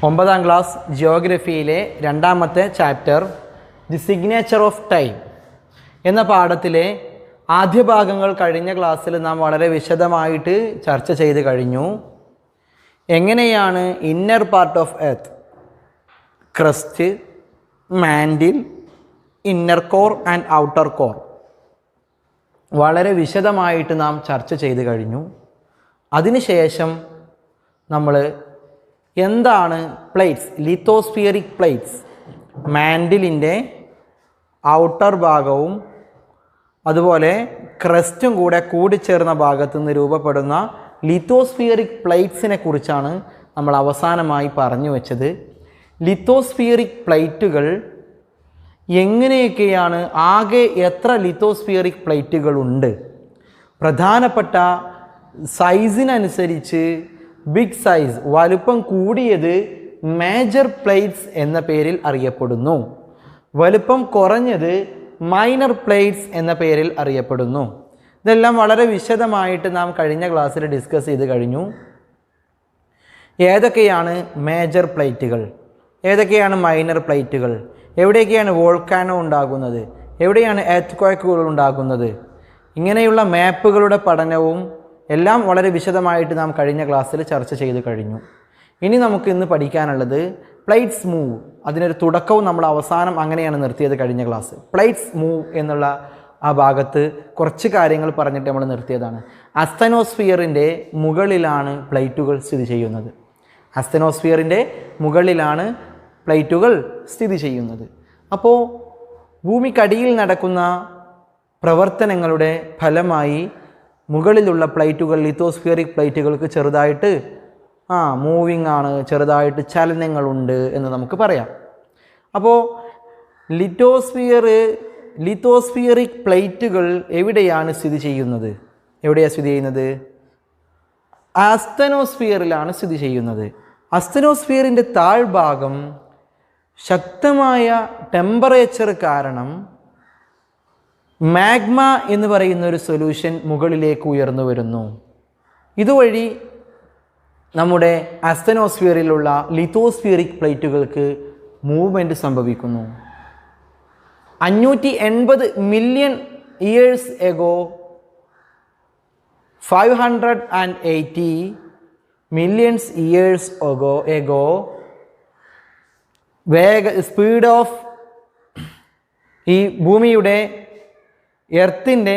9ാം class ജിയോഗ്രഫിയിലെ രണ്ടാമത്തെ chapter the signature of time എന്ന പാഠത്തിലെ ആദ്യ ഭാഗങ്ങൾ കഴിഞ്ഞ ക്ലാസ്സിൽ നാം വളരെ വിശദമായിട്ട് ചർച്ച ചെയ്ത് കഴിഞ്ഞു. എങ്ങനെയാണ് inner part of earth, crest, mantle, inner core and outer core വളരെ വിശദമായിട്ട് നാം ചർച്ച ചെയ്ത് കഴിഞ്ഞു. അതിനുശേഷം നമ്മൾ എന്താണ് പ്ലേറ്റ്സ്, ലിത്തോസ്ഫിയറിക് പ്ലേറ്റ്സ്, മാൻഡിലിൻ്റെ ഔട്ടർ ഭാഗവും അതുപോലെ ക്രസ്റ്റും കൂടെ കൂടിച്ചേർന്ന ഭാഗത്തു നിന്ന് രൂപപ്പെടുന്ന ലിത്തോസ്ഫിയറിക് പ്ലേറ്റ്സിനെ കുറിച്ചാണ് നമ്മൾ അവസാനമായി പറഞ്ഞു വെച്ചത്. ലിത്തോസ്ഫിയറിക് പ്ലേറ്റുകൾ എങ്ങനെയൊക്കെയാണ്, ആകെ എത്ര ലിത്തോസ്ഫിയറിക് പ്ലേറ്റുകളുണ്ട്, പ്രധാനപ്പെട്ട സൈസിനനുസരിച്ച് ബിഗ് സൈസ് വലുപ്പം കൂടിയത് മേജർ പ്ലേറ്റ്സ് എന്ന പേരിൽ അറിയപ്പെടുന്നു, വലുപ്പം കുറഞ്ഞത് മൈനർ പ്ലേറ്റ്സ് എന്ന പേരിൽ അറിയപ്പെടുന്നു. ഇതെല്ലാം വളരെ വിശദമായിട്ട് നാം കഴിഞ്ഞ ക്ലാസ്സിൽ ഡിസ്കസ് ചെയ്ത് കഴിഞ്ഞു. ഏതൊക്കെയാണ് മേജർ പ്ലേറ്റുകൾ, ഏതൊക്കെയാണ് മൈനർ പ്ലേറ്റുകൾ, എവിടെയൊക്കെയാണ് വോൾക്കാനോ ഉണ്ടാകുന്നത്, എവിടെയാണ് എർത്ത്ക്വേക്കുകൾ ഉണ്ടാകുന്നത്, ഇങ്ങനെയുള്ള മാപ്പുകളുടെ പഠനവും എല്ലാം വളരെ വിശദമായിട്ട് നാം കഴിഞ്ഞ ക്ലാസ്സിൽ ചർച്ച ചെയ്ത് കഴിഞ്ഞു. ഇനി നമുക്ക് ഇന്ന് പഠിക്കാനുള്ളത് പ്ലേറ്റ്സ് മൂവ്. അതിനൊരു തുടക്കവും നമ്മൾ അവസാനം അങ്ങനെയാണ് നിർത്തിയത് കഴിഞ്ഞ ക്ലാസ്. പ്ലേറ്റ്സ് മൂവ് എന്നുള്ള ആ ഭാഗത്ത് കുറച്ച് കാര്യങ്ങൾ പറഞ്ഞിട്ട് നമ്മൾ നിർത്തിയതാണ്. അസ്തനോസ്ഫിയറിൻ്റെ മുകളിലാണ് പ്ലേറ്റുകൾ സ്ഥിതി ചെയ്യുന്നത്. അസ്തനോസ്ഫിയറിൻ്റെ മുകളിലാണ് പ്ലേറ്റുകൾ സ്ഥിതി ചെയ്യുന്നത്. അപ്പോൾ ഭൂമിക്കടിയിൽ നടക്കുന്ന പ്രവർത്തനങ്ങളുടെ ഫലമായി മുകളിലുള്ള പ്ലേറ്റുകൾ, ലിത്തോസ്ഫിയറിക് പ്ലേറ്റുകൾക്ക് ചെറുതായിട്ട് മൂവിങ് ആണ്, ചെറുതായിട്ട് ചലനങ്ങളുണ്ട് എന്ന് നമുക്ക് പറയാം. അപ്പോൾ ലിത്തോസ്ഫിയറിക് പ്ലേറ്റുകൾ എവിടെയാണ് സ്ഥിതി ചെയ്യുന്നത്? എവിടെയാണ് സ്ഥിതി ചെയ്യുന്നത്? അസ്തനോസ്ഫിയറിലാണ് സ്ഥിതി ചെയ്യുന്നത്. അസ്തനോസ്ഫിയറിൻ്റെ താഴ്ഭാഗം ശക്തമായ ടെമ്പറേച്ചർ കാരണം മാഗ്മ എന്ന് പറയുന്ന ഒരു സൊല്യൂഷൻ മുകളിലേക്ക് ഉയർന്നു വരുന്നു. ഇതുവഴി നമ്മുടെ അസ്തനോസ്ഫിയറിലുള്ള ലിത്തോസ്ഫിയറിക് പ്ലേറ്റുകൾക്ക് മൂവ്മെൻറ്റ് സംഭവിക്കുന്നു. 580 million years ago, 580 millions years ago speed of ഈ ഭൂമിയുടെ എർത്തിൻ്റെ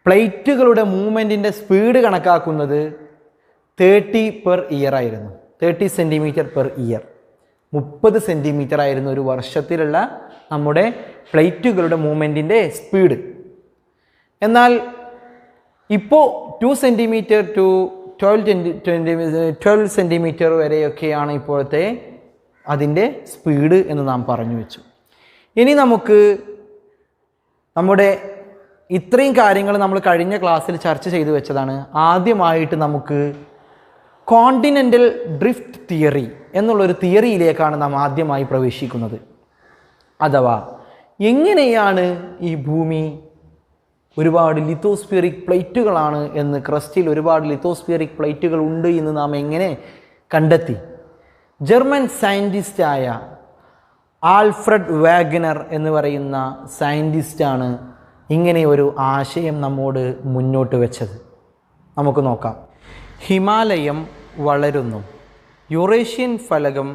പ്ലേറ്റുകളുടെ മൂവ്മെൻറ്റിൻ്റെ സ്പീഡ് കണക്കാക്കുന്നത് 30 പെർ ഇയർ ആയിരുന്നു. 30 സെൻറ്റിമീറ്റർ പെർ ഇയർ, 30 സെൻറ്റിമീറ്റർ ആയിരുന്നു ഒരു വർഷത്തിലുള്ള നമ്മുടെ പ്ലേറ്റുകളുടെ മൂവ്മെൻറ്റിൻ്റെ സ്പീഡ്. എന്നാൽ ഇപ്പോൾ 2 സെൻറ്റിമീറ്റർ ടു 12 സെൻറ്റിമീറ്റർ വരെയൊക്കെയാണ് ഇപ്പോഴത്തെ അതിൻ്റെ സ്പീഡ് എന്ന് നാം പറഞ്ഞു വെച്ചു. ഇനി നമുക്ക് നമ്മുടെ ഇത്രയും കാര്യങ്ങൾ നമ്മൾ കഴിഞ്ഞ ക്ലാസ്സിൽ ചർച്ച ചെയ്തു വെച്ചതാണ്. ആദ്യമായിട്ട് നമുക്ക് കോണ്ടിനെൻ്റൽ ഡ്രിഫ്റ്റ് തിയറി എന്നുള്ളൊരു തിയറിയിലേക്കാണ് നാം ആദ്യമായി പ്രവേശിക്കുന്നത്. അഥവാ എങ്ങനെയാണ് ഈ ഭൂമി ഒരുപാട് ലിത്തോസ്ഫിയറിക് പ്ലേറ്റുകളാണ് എന്ന്, ക്രസ്റ്റിൽ ഒരുപാട് ലിത്തോസ്ഫിയറിക് പ്ലേറ്റുകൾ ഉണ്ട് എന്ന് നാം എങ്ങനെ കണ്ടെത്തി? ജർമ്മൻ സയൻറ്റിസ്റ്റായ ആൽഫ്രഡ് വാഗ്നർ എന്ന് പറയുന്ന സയൻറ്റിസ്റ്റാണ് ഇങ്ങനെ ഒരു ആശയം നമ്മോട് മുന്നോട്ട് വെച്ചത്. നമുക്ക് നോക്കാം. ഹിമാലയം വളരുന്നു. യുറേഷ്യൻ ഫലകം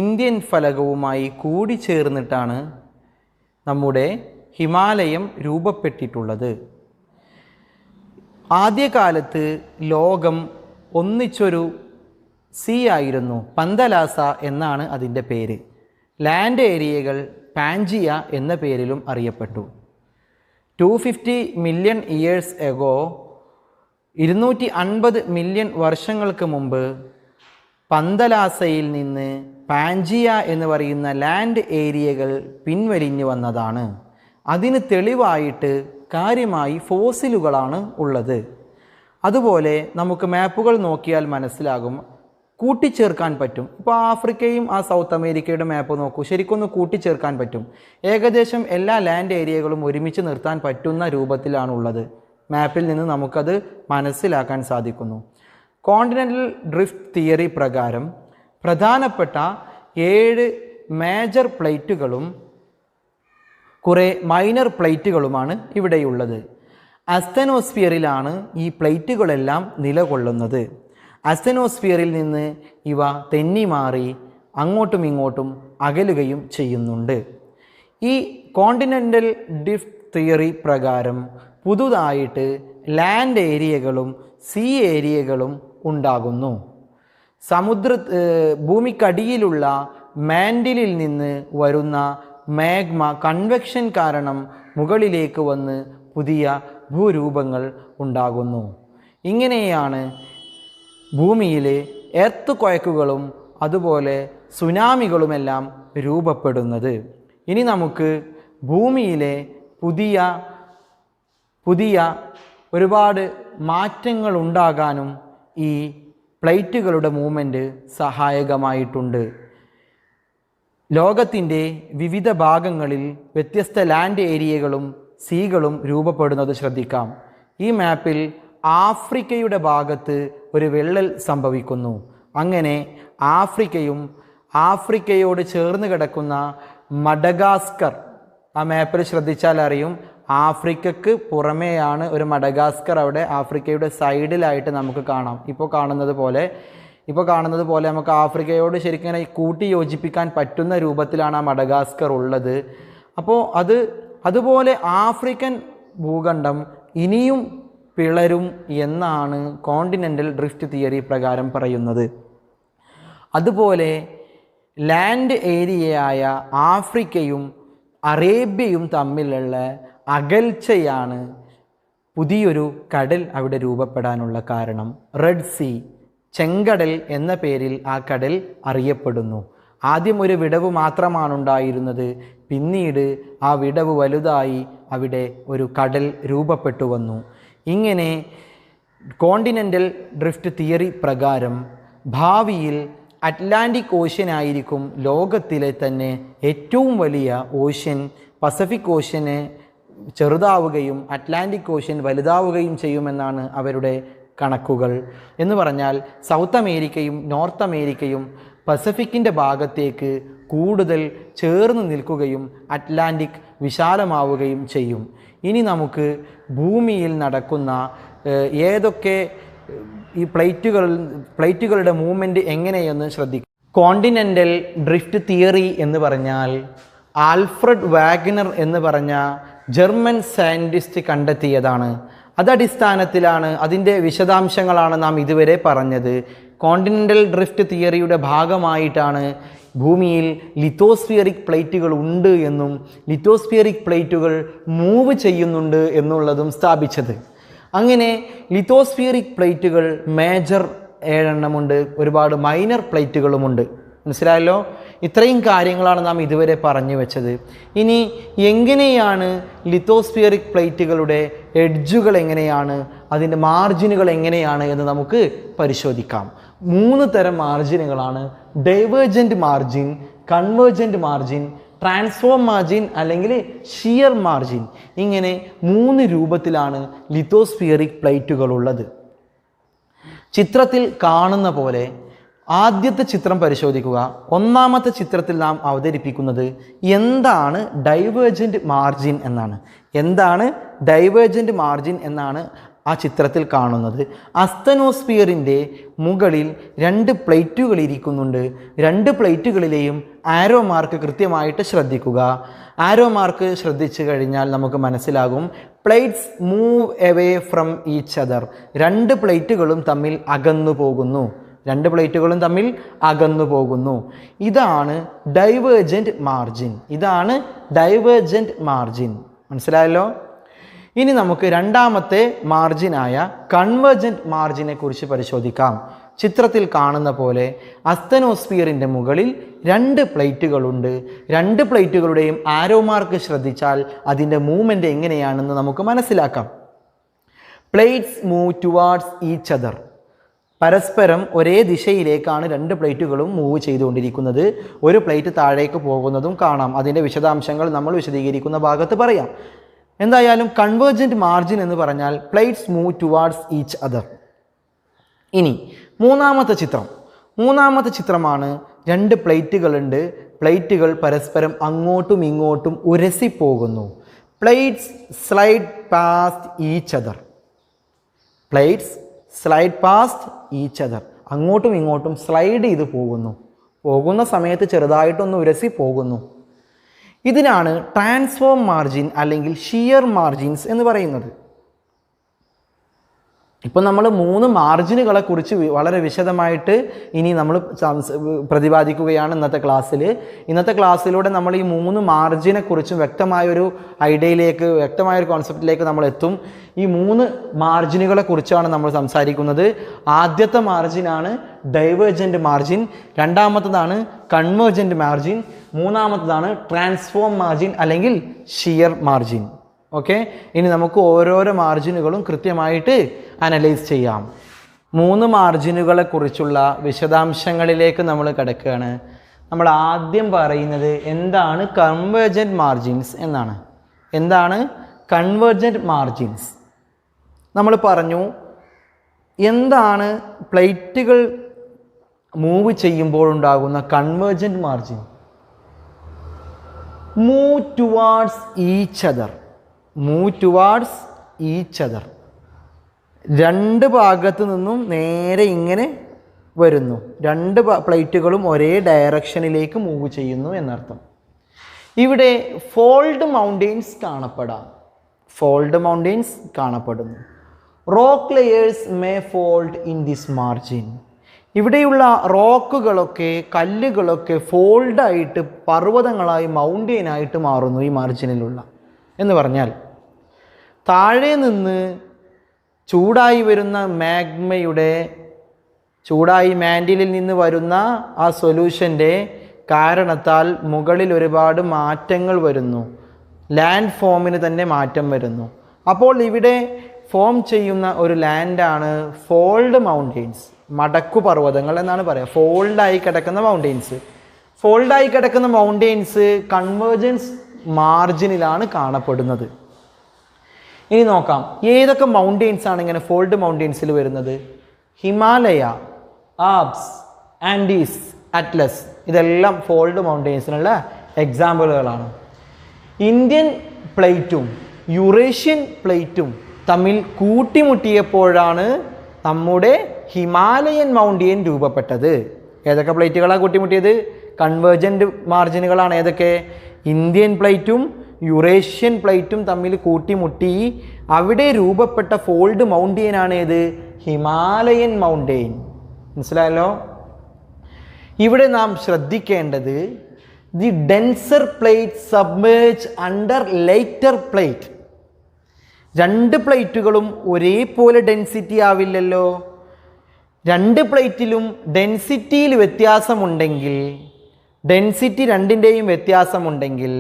ഇന്ത്യൻ ഫലകവുമായി കൂടിച്ചേർന്നിട്ടാണ് നമ്മുടെ ഹിമാലയം രൂപപ്പെട്ടിട്ടുള്ളത്. ആദ്യകാലത്ത് ലോകം ഒന്നിച്ചൊരു സീ ആയിരുന്നു. പന്തലാസ എന്നാണ് അതിൻ്റെ പേര്. ലാൻഡ് ഏരിയകൾ പാൻജിയ എന്ന പേരിലും അറിയപ്പെട്ടു. 250 മില്യൺ ഇയേഴ്സ് എഗോ, 250 മില്യൺ വർഷങ്ങൾക്ക് മുമ്പ് പന്തലാസയിൽ നിന്ന് പാൻജിയ എന്ന് പറയുന്ന ലാൻഡ് ഏരിയകൾ പിൻവലിഞ്ഞു വന്നതാണ്. അതിന് തെളിവായിട്ട് കാര്യമായി ഫോസിലുകളാണ് ഉള്ളത്. അതുപോലെ നമുക്ക് മാപ്പുകൾ നോക്കിയാൽ മനസ്സിലാകും, കൂട്ടിച്ചേർക്കാൻ പറ്റും. ഇപ്പോൾ ആഫ്രിക്കയും സൗത്ത് അമേരിക്കയുടെ മാപ്പ് നോക്കൂ, ശരിക്കൊന്ന് കൂട്ടിച്ചേർക്കാൻ പറ്റും. ഏകദേശം എല്ലാ ലാൻഡ് ഏരിയകളും ഒരുമിച്ച് നിർത്താൻ പറ്റുന്ന രൂപത്തിലാണുള്ളത്. മാപ്പിൽ നിന്ന് നമുക്കത് മനസ്സിലാക്കാൻ സാധിക്കുന്നു. കോണ്ടിനെൻ്റൽ ഡ്രിഫ്റ്റ് തിയറി പ്രകാരം പ്രധാനപ്പെട്ട 7 മേജർ പ്ലേറ്റുകളും കുറേ മൈനർ പ്ലേറ്റുകളുമാണ് ഇവിടെയുള്ളത്. അസ്തനോസ്ഫിയറിലാണ് ഈ പ്ലേറ്റുകളെല്ലാം നിലകൊള്ളുന്നത്. അസ്തനോസ്ഫിയറിൽ നിന്ന് ഇവ തെന്നിമാറി അങ്ങോട്ടും ഇങ്ങോട്ടും അകലുകയും ചെയ്യുന്നുണ്ട്. ഈ കോണ്ടിനെൻ്റൽ ഡ്രിഫ്റ്റ് തിയറി പ്രകാരം പുതുതായിട്ട് ലാൻഡ് ഏരിയകളും സീ ഏരിയകളും ഉണ്ടാകുന്നു. ഭൂമിക്കടിയിലുള്ള മാൻഡിലിൽ നിന്ന് വരുന്ന മാഗ്മ കൺവെക്ഷൻ കാരണം മുകളിലേക്ക് വന്ന് പുതിയ ഭൂരൂപങ്ങൾ ഉണ്ടാകുന്നു. ഇങ്ങനെയാണ് ഭൂമിയിലെ എർത്ത് ക്വയക്കുകളും അതുപോലെ സുനാമികളുമെല്ലാം രൂപപ്പെടുന്നത്. ഇനി നമുക്ക് ഭൂമിയിലെ പുതിയ ഒരുപാട് മാറ്റങ്ങൾ ഉണ്ടാകാനും ഈ പ്ലേറ്റുകളുടെ മൂവ്മെൻറ്റ് സഹായകമായിട്ടുണ്ട്. ലോകത്തിൻ്റെ വിവിധ ഭാഗങ്ങളിൽ വ്യത്യസ്ത ലാൻഡ് ഏരിയകളും സീകളും രൂപപ്പെടുന്നത് ശ്രദ്ധിക്കാം. ഈ മാപ്പിൽ ആഫ്രിക്കയുടെ ഭാഗത്ത് ഒരു വിള്ളൽ സംഭവിക്കുന്നു. അങ്ങനെ ആഫ്രിക്കയോട് ചേർന്ന് കിടക്കുന്ന മഡഗാസ്കർ, ആ മാപ്പിൽ ശ്രദ്ധിച്ചാൽ അറിയും, ആഫ്രിക്കക്ക് പുറമേയാണ് ഒരു മഡഗാസ്കർ അവിടെ ആഫ്രിക്കയുടെ സൈഡിലായിട്ട് നമുക്ക് കാണാം. ഇപ്പോൾ കാണുന്നത് പോലെ നമുക്ക് ആഫ്രിക്കയോട് ശരിക്കും കൂട്ടി യോജിപ്പിക്കാൻ പറ്റുന്ന രൂപത്തിലാണ് ആ മഡഗാസ്കർ ഉള്ളത്. അപ്പോൾ അതുപോലെ ആഫ്രിക്കൻ ഭൂഖണ്ഡം ഇനിയും പിളരും എന്നാണ് കോണ്ടിനെൻ്റൽ ഡ്രിഫ്റ്റ് തിയറി പ്രകാരം പറയുന്നത്. അതുപോലെ ലാൻഡ് ഏരിയയായ ആഫ്രിക്കയും അറേബ്യയും തമ്മിലുള്ള അകൽച്ചയാണ് പുതിയൊരു കടൽ അവിടെ രൂപപ്പെടാനുള്ള കാരണം. റെഡ് സീ, ചെങ്കടൽ എന്ന പേരിൽ ആ കടൽ അറിയപ്പെടുന്നു. ആദ്യം ഒരു വിടവ് മാത്രമാണ് ഉണ്ടായിരുന്നത്. പിന്നീട് ആ വിടവ് വലുതായി അവിടെ ഒരു കടൽ രൂപപ്പെട്ടു വന്നു. ഇങ്ങനെ കോണ്ടിനെൻ്റൽ ഡ്രിഫ്റ്റ് തിയറി പ്രകാരം ഭാവിയിൽ അറ്റ്ലാന്റിക് ഓഷ്യൻ ആയിരിക്കും ലോകത്തിലെ തന്നെ ഏറ്റവും വലിയ ഓഷ്യൻ. പസഫിക് ഓഷ്യന് ചെറുതാവുകയും അറ്റ്ലാന്റിക് ഓഷ്യൻ വലുതാവുകയും ചെയ്യുമെന്നാണ് അവരുടെ കണക്കുകൾ. എന്ന് പറഞ്ഞാൽ സൗത്ത് അമേരിക്കയും നോർത്ത് അമേരിക്കയും പസഫിക്കിൻ്റെ ഭാഗത്തേക്ക് കൂടുതൽ ചേർന്ന് നിൽക്കുകയും അറ്റ്ലാന്റിക് വിശാലമാവുകയും ചെയ്യും. ഇനി നമുക്ക് ഭൂമിയിൽ നടക്കുന്ന ഏതൊക്കെ ഈ പ്ലേറ്റുകളുടെ മൂവ്മെൻറ്റ് എങ്ങനെയെന്ന് ശ്രദ്ധിക്കും. കോണ്ടിനെൻ്റൽ ഡ്രിഫ്റ്റ് തിയറി എന്ന് പറഞ്ഞാൽ ആൽഫ്രഡ് വാഗ്നർ എന്ന് പറഞ്ഞ ജർമ്മൻ സയൻറ്റിസ്റ്റ് കണ്ടെത്തിയതാണ്. അതടിസ്ഥാനത്തിലാണ്, അതിൻ്റെ വിശദാംശങ്ങളാണ് നാം ഇതുവരെ പറഞ്ഞത്. കോണ്ടിനെൻ്റൽ ഡ്രിഫ്റ്റ് തിയറിയുടെ ഭാഗമായിട്ടാണ് ഭൂമിയിൽ ലിത്തോസ്ഫിയറിക് പ്ലേറ്റുകൾ ഉണ്ട് എന്നും ലിത്തോസ്ഫിയറിക് പ്ലേറ്റുകൾ മൂവ് ചെയ്യുന്നുണ്ട് എന്നുള്ളതും സ്ഥാപിച്ചത്. അങ്ങനെ ലിത്തോസ്ഫിയറിക് പ്ലേറ്റുകൾ മേജർ 7 എണ്ണമുണ്ട്, ഒരുപാട് മൈനർ പ്ലേറ്റുകളുമുണ്ട്. മനസ്സിലായല്ലോ? ഇത്രയും കാര്യങ്ങളാണ് നാം ഇതുവരെ പറഞ്ഞു വെച്ചത്. ഇനി എങ്ങനെയാണ് ലിത്തോസ്ഫിയറിക് പ്ലേറ്റുകളുടെ എഡ്ജുകൾ എങ്ങനെയാണ്, അതിൻ്റെ മാർജിനുകൾ എങ്ങനെയാണ് എന്ന് നമുക്ക് പരിശോധിക്കാം. 3 തരം മാർജിനുകളാണ്: divergent margin, convergent margin, transform margin അല്ലെങ്കിൽ ഷിയർ മാർജിൻ. ഇങ്ങനെ 3 രൂപത്തിലാണ് ലിത്തോസ്ഫിയറിക് പ്ലേറ്റുകൾ ഉള്ളത്. ചിത്രത്തിൽ കാണുന്ന പോലെ ആദ്യത്തെ ചിത്രം പരിശോധിക്കുക. ഒന്നാമത്തെ ചിത്രത്തിൽ നാം അവതരിപ്പിക്കുന്നത് എന്താണ് ഡൈവേർജൻറ്റ് മാർജിൻ എന്നാണ്. എന്താണ് ഡൈവേർജൻറ്റ് മാർജിൻ എന്നാണ് ആ ചിത്രത്തിൽ കാണുന്നത്. അസ്തനോസ്ഫിയറിൻ്റെ മുകളിൽ 2 പ്ലേറ്റുകൾ ഇരിക്കുന്നുണ്ട്. 2 പ്ലേറ്റുകളിലെയും ആരോ മാർക്ക് കൃത്യമായിട്ട് ശ്രദ്ധിക്കുക. ആരോ മാർക്ക് ശ്രദ്ധിച്ചു കഴിഞ്ഞാൽ നമുക്ക് മനസ്സിലാകും plates move away from each other. 2 പ്ലേറ്റുകളും തമ്മിൽ അകന്നു പോകുന്നു. 2 പ്ലേറ്റുകളും തമ്മിൽ അകന്നു പോകുന്നു. ഇതാണ് ഡൈവേർജൻറ്റ് മാർജിൻ. ഇതാണ് ഡൈവേർജൻറ്റ് മാർജിൻ. മനസ്സിലായല്ലോ? ഇനി നമുക്ക് രണ്ടാമത്തെ മാർജിനായ കൺവേർജൻറ്റ് മാർജിനെ കുറിച്ച് പരിശോധിക്കാം. ചിത്രത്തിൽ കാണുന്ന പോലെ അസ്തനോസ്ഫിയറിൻ്റെ മുകളിൽ 2 പ്ലേറ്റുകളുണ്ട്. 2 പ്ലേറ്റുകളുടെയും ആരോ മാർക്ക് ശ്രദ്ധിച്ചാൽ അതിൻ്റെ മൂവ്മെൻറ്റ് എങ്ങനെയാണെന്ന് നമുക്ക് മനസ്സിലാക്കാം. Plates move towards each other. പരസ്പരം ഒരേ ദിശയിലേക്കാണ് 2 പ്ലേറ്റുകളും മൂവ് ചെയ്തുകൊണ്ടിരിക്കുന്നത്. ഒരു പ്ലേറ്റ് താഴേക്ക് പോകുന്നതും കാണാം. അതിൻ്റെ വിശദാംശങ്ങൾ നമ്മൾ വിശദീകരിക്കുന്ന ഭാഗത്ത് പറയാം. എന്തായാലും കൺവേർജൻറ്റ് മാർജിൻ എന്ന് പറഞ്ഞാൽ plates move towards each other. ഇനി മൂന്നാമത്തെ ചിത്രം. മൂന്നാമത്തെ ചിത്രമാണ്, രണ്ട് പ്ലേറ്റുകളുണ്ട്. പ്ലേറ്റുകൾ പരസ്പരം അങ്ങോട്ടും ഇങ്ങോട്ടും ഉരസിപ്പോകുന്നു. Plates slide past each other. Plates slide past each other. അങ്ങോട്ടും ഇങ്ങോട്ടും സ്ലൈഡ് ചെയ്ത് പോകുന്ന സമയത്ത് ചെറുതായിട്ടൊന്ന് ഉരസി പോകുന്നു. ഇതിനാണ് ട്രാൻസ്ഫോം മാർജിൻ അല്ലെങ്കിൽ ഷിയർ മാർജിൻസ് എന്ന് പറയുന്നത്. ഇപ്പം നമ്മൾ 3 മാർജിനുകളെ കുറിച്ച് വളരെ വിശദമായിട്ട് ഇനി നമ്മൾ പ്രതിപാദിക്കുകയാണ് ഇന്നത്തെ ക്ലാസ്സിൽ. ഇന്നത്തെ ക്ലാസ്സിലൂടെ നമ്മൾ ഈ 3 മാർജിനെ കുറിച്ചും വ്യക്തമായൊരു ഐഡിയയിലേക്ക്, വ്യക്തമായൊരു കോൺസെപ്റ്റിലേക്ക് നമ്മൾ എത്തും. ഈ 3 മാർജിനുകളെ കുറിച്ചാണ് നമ്മൾ സംസാരിക്കുന്നത്. ആദ്യത്തെ മാർജിനാണ് ഡൈവേർജൻ്റ് മാർജിൻ, രണ്ടാമത്തതാണ് കൺവേർജൻ്റ് മാർജിൻ, മൂന്നാമത്തതാണ് ട്രാൻസ്ഫോം മാർജിൻ അല്ലെങ്കിൽ ഷിയർ മാർജിൻ. ഓക്കെ, ഇനി നമുക്ക് ഓരോരോ മാർജിനുകളും കൃത്യമായിട്ട് അനലൈസ് ചെയ്യാം. 3 മാർജിനുകളെ കുറിച്ചുള്ള വിശദാംശങ്ങളിലേക്ക് നമ്മൾ കിടക്കുകയാണ്. നമ്മൾ ആദ്യം പറയുന്നത് എന്താണ് കൺവേർജൻ്റ് മാർജിൻസ് എന്നാണ്. എന്താണ് കൺവേർജൻ്റ് മാർജിൻസ്? നമ്മൾ പറഞ്ഞു എന്താണ് പ്ലേറ്റുകൾ മൂവ് ചെയ്യുമ്പോഴുണ്ടാകുന്ന convergent margin. Move towards each other. Move towards each other. രണ്ട് ഭാഗത്തു നിന്നും നേരെ ഇങ്ങനെ വരുന്നു. രണ്ട് പ്ലേറ്റുകളും ഒരേ ഡയറക്ഷനിലേക്ക് മൂവ് ചെയ്യുന്നു എന്നർത്ഥം. ഇവിടെ ഫോൾഡ് മൗണ്ടെയ്ൻസ് കാണപ്പെടാം. ഫോൾഡ് മൗണ്ടെയ്ൻസ് കാണപ്പെടുന്നു. Rock layers may fold in this margin. ഇവിടെയുള്ള റോക്കുകളൊക്കെ, കല്ലുകളൊക്കെ ഫോൾഡായിട്ട് പർവ്വതങ്ങളായി, മൗണ്ടെയിനായിട്ട് മാറുന്നു ഈ മാർജിനിലുള്ള. എന്ന് പറഞ്ഞാൽ താഴെ നിന്ന് ചൂടായി വരുന്ന മാഗ്മയുടെ, ചൂടായി മാൻഡിലിൽ നിന്ന് വരുന്ന ആ സൊല്യൂഷൻ്റെ കാരണത്താൽ മുകളിൽ ഒരുപാട് മാറ്റങ്ങൾ വരുന്നു. ലാൻഡ് ഫോമിന് തന്നെ മാറ്റം വരുന്നു. അപ്പോൾ ഇവിടെ ഫോം ചെയ്യുന്ന ഒരു ലാൻഡാണ് ഫോൾഡ് മൗണ്ടെയ്ൻസ്, മടക്കു പർവ്വതങ്ങൾ എന്നാണ് പറയുക. ഫോൾഡായി കിടക്കുന്ന മൗണ്ടെയ്ൻസ്. ഫോൾഡായി കിടക്കുന്ന മൗണ്ടെയ്ൻസ് കൺവേർജൻസ് മാർജിനിലാണ് കാണപ്പെടുന്നത്. ഇനി നോക്കാം ഏതൊക്കെ മൗണ്ടെയ്ൻസ് ആണ് ഇങ്ങനെ ഫോൾഡ് മൗണ്ടെയ്ൻസിൽ വരുന്നത്. ഹിമാലയ, ആൽപ്സ്, ആൻഡീസ്, അറ്റ്ലസ്, ഇതെല്ലാം ഫോൾഡ് മൗണ്ടെയ്ൻസിനുള്ള എക്സാമ്പിളുകളാണ്. ഇന്ത്യൻ പ്ലേറ്റും യുറേഷ്യൻ പ്ലേറ്റും തമ്മിൽ കൂട്ടിമുട്ടിയപ്പോഴാണ് നമ്മുടെ ഹിമാലയൻ മൗണ്ടെയ്ൻ രൂപപ്പെട്ടത്. ഏതൊക്കെ പ്ലേറ്റുകളാണ് കൂട്ടിമുട്ടിയത്? കൺവേർജൻ്റ് മാർജിനുകളാണ്. ഏതൊക്കെ? ഇന്ത്യൻ പ്ലേറ്റും യുറേഷ്യൻ പ്ലേറ്റും തമ്മിൽ കൂട്ടിമുട്ടി അവിടെ രൂപപ്പെട്ട ഫോൾഡ് മൗണ്ടെയ്നാണ് ഏത്? Himalayan mountain. മനസ്സിലായല്ലോ? ഇവിടെ നാം ശ്രദ്ധിക്കേണ്ടത് the denser plate submerge under lighter plate. രണ്ട് പ്ലേറ്റുകളും ഒരേപോലെ ഡെൻസിറ്റി ആവില്ലല്ലോ. രണ്ട് പ്ലേറ്റിലും ഡെൻസിറ്റിയിൽ വ്യത്യാസമുണ്ടെങ്കിൽ, ഡെൻസിറ്റി രണ്ടിൻ്റെയും വ്യത്യാസമുണ്ടെങ്കിൽ,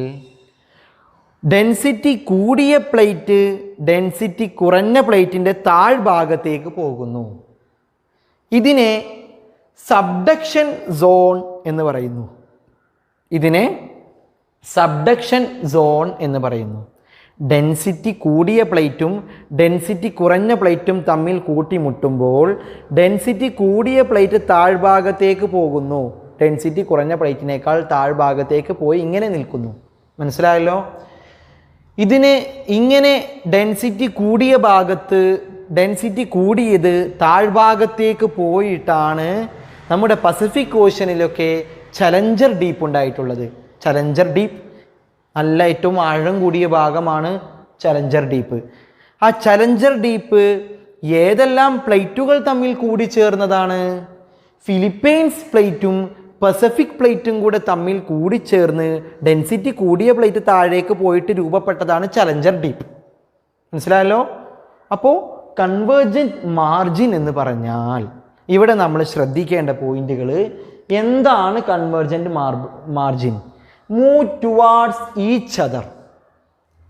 ഡെൻസിറ്റി കൂടിയ പ്ലേറ്റ് ഡെൻസിറ്റി കുറഞ്ഞ പ്ലേറ്റിൻ്റെ താഴ്ഭാഗത്തേക്ക് പോകുന്നു. ഇതിനെ സബ്ഡക്ഷൻ സോൺ എന്ന് പറയുന്നു. ഇതിനെ സബ്ഡക്ഷൻ സോൺ എന്ന് പറയുന്നു. ഡെൻസിറ്റി കൂടിയ പ്ലേറ്റും ഡെൻസിറ്റി കുറഞ്ഞ പ്ലേറ്റും തമ്മിൽ കൂട്ടിമുട്ടുമ്പോൾ ഡെൻസിറ്റി കൂടിയ പ്ലേറ്റ് താഴ്ഭാഗത്തേക്ക് പോകുന്നു. ഡെൻസിറ്റി കുറഞ്ഞ പ്ലേറ്റിനേക്കാൾ താഴ്ഭാഗത്തേക്ക് പോയി ഇങ്ങനെ നിൽക്കുന്നു. മനസ്സിലായല്ലോ? ഇതിന് ഇങ്ങനെ ഡെൻസിറ്റി കൂടിയ ഭാഗത്ത്, ഡെൻസിറ്റി കൂടിയത് താഴ്ഭാഗത്തേക്ക് പോയിട്ടാണ് നമ്മുടെ പസഫിക് ഓഷ്യനിലൊക്കെ ചലഞ്ചർ ഡീപ്പ് ഉണ്ടായിട്ടുള്ളത്. ചലഞ്ചർ ഡീപ്പ് നല്ല ഏറ്റവും ആഴം കൂടിയ ഭാഗമാണ് ചലഞ്ചർ ഡീപ്പ്. ആ ചലഞ്ചർ ഡീപ്പ് ഏതെല്ലാം പ്ലേറ്റുകൾ തമ്മിൽ കൂടി ചേർന്നതാണ്? ഫിലിപ്പൈൻസ് പ്ലേറ്റും പസഫിക് പ്ലേറ്റും കൂടെ തമ്മിൽ കൂടിച്ചേർന്ന് ഡെൻസിറ്റി കൂടിയ പ്ലേറ്റ് താഴേക്ക് പോയിട്ട് രൂപപ്പെട്ടതാണ് ചലഞ്ചർ ഡീപ്പ്. മനസ്സിലായല്ലോ? അപ്പോൾ കൺവേർജൻറ്റ് മാർജിൻ എന്ന് പറഞ്ഞാൽ ഇവിടെ നമ്മൾ ശ്രദ്ധിക്കേണ്ട പോയിന്റുകൾ എന്താണ്? Convergent margin move towards each other.